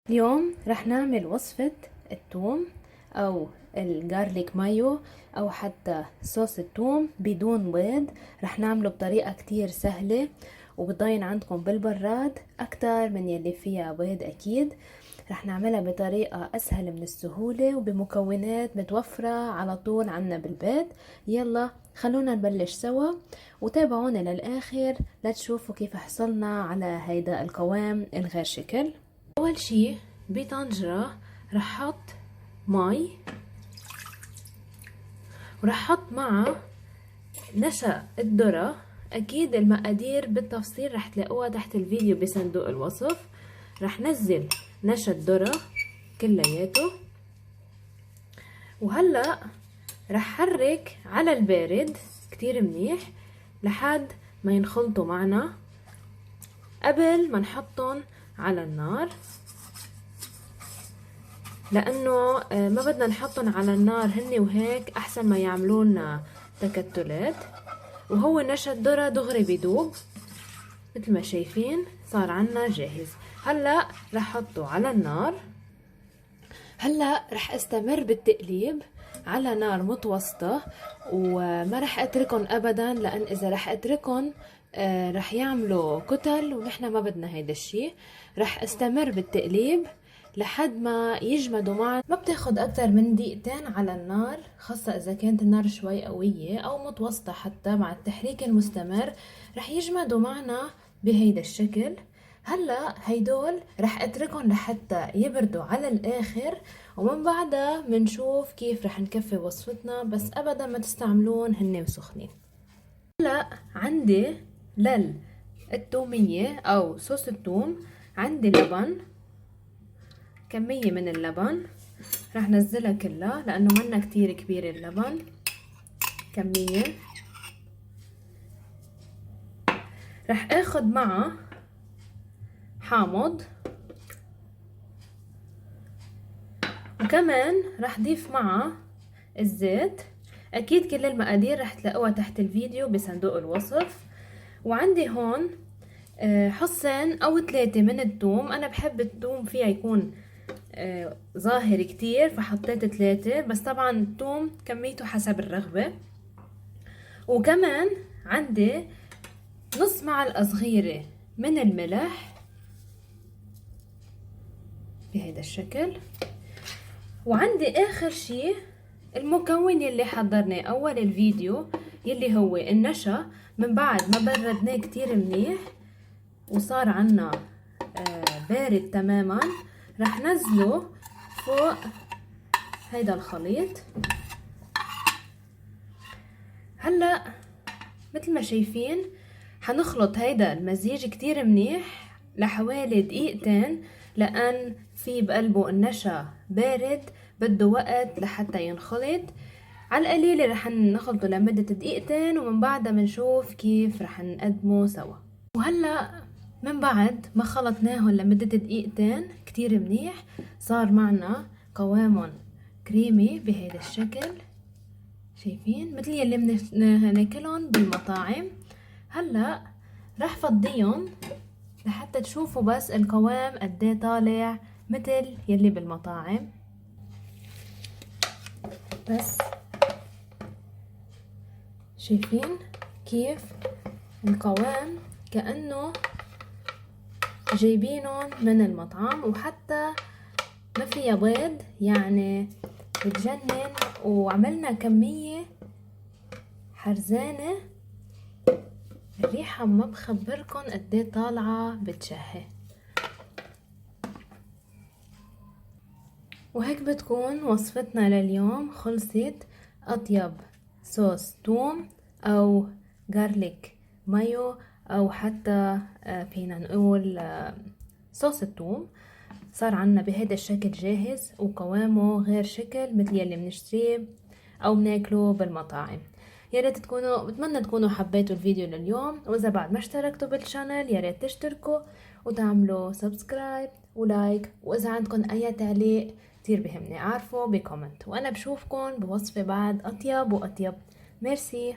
اليوم رح نعمل وصفة الثوم أو الجارليك مايو أو حتى صوص الثوم بدون بيض. رح نعمله بطريقة كتير سهلة وبتضاين عندكم بالبراد أكتر من يلي فيها بيض أكيد. رح نعملها بطريقة أسهل من السهولة وبمكونات متوفرة على طول عنا بالبيت. يلا خلونا نبلش سوا وتابعونا للآخر لتشوفوا كيف حصلنا على هيدا القوام الغير شكل. اول شي بطنجرة رح احط مي ورح احط معها نشا الذرة. اكيد المقادير بالتفصيل رح تلاقوها تحت الفيديو بصندوق الوصف. رح نزل نشا الذرة كلياته وهلأ رح حرك على البارد كتير منيح لحد ما ينخلطوا معنا قبل ما نحطهم على النار، لانه ما بدنا نحطهم على النار هني وهيك احسن ما يعملون تكتلات. وهو نشا الذرة دغري بيدوب مثل ما شايفين صار عنا جاهز. هلا رح احطه على النار. هلا رح استمر بالتقليب على نار متوسطة وما رح اتركهم ابدا، لان اذا رح اتركهم رح يعملوا كتل ونحن ما بدنا هيدا الشي. رح استمر بالتقليب لحد ما يجمدوا معا. ما بتاخد اكتر من دقيقتين على النار، خاصة اذا كانت النار شوي قوية او متوسطة، حتى مع التحريك المستمر رح يجمدوا معنا بهيدا الشكل. هلا هيدول رح اتركهم لحتى يبردوا على الاخر، ومن بعدها منشوف كيف رح نكفي وصفتنا، بس ابدا ما تستعملون هن وسخنين. هلا عندي للثومية او صوص الثوم عندي لبن، كمية من اللبن رح نزلها كلها لانه منا كتير كبير اللبن. كمية رح اخد معها حامض، وكمان رح ضيف معها الزيت. اكيد كل المقادير رح تلاقوها تحت الفيديو بصندوق الوصف. وعندي هون حصين او 3 من الثوم. انا بحب الثوم فيها يكون ظاهر كتير فحطيت 3، بس طبعا الثوم كميته حسب الرغبة. وكمان عندي نص معلقة صغيرة من الملح بهيدا الشكل. وعندي اخر شي المكون يلي حضرناه اول الفيديو يلي هو النشا. من بعد ما بردناه كتير منيح وصار عنا بارد تماما، رح نزله فوق هيدا الخليط. هلا مثل ما شايفين حنخلط هيدا المزيج كتير منيح لحوالي دقيقتين، لان في بقلبه النشا بارد بده وقت لحتى ينخلط. على القليلة رح نخلطه لمدة دقيقتين، ومن بعدها بنشوف كيف رح نقدمه سوا. وهلا من بعد ما خلطناهم لمدة دقيقتين كتير منيح صار معنا قوامهم كريمي بهيدا الشكل. شايفين مثل يلي بناكلهم بالمطاعم. هلا رح فضيهم لحتى تشوفوا بس القوام قديه طالع مثل يلي بالمطاعم. بس شايفين كيف القوام كأنه جايبينهم من المطعم، وحتى ما فيها بيض، يعني بتجنن. وعملنا كمية حرزانة، الريحة ما بخبركن قديه طالعة بتشهي. وهيك بتكون وصفتنا لليوم خلصت. أطيب صوص توم أو جارليك مايو أو حتى فينا نقول صوص الثوم صار عنا بهذا الشكل جاهز، وقوامه غير شكل مثل يلي بنشتريه أو بناكله بالمطاعم. يا ريت بتمنى تكونوا حبيتوا الفيديو لليوم، واذا بعد ما اشتركتوا بالشانل يا ريت تشتركوا وتعملوا سبسكرايب ولايك. واذا عندكم اي تعليق كتير بهمني اعرفه بكومنت، وانا بشوفكم بوصفة بعد اطيب واطيب. ميرسي.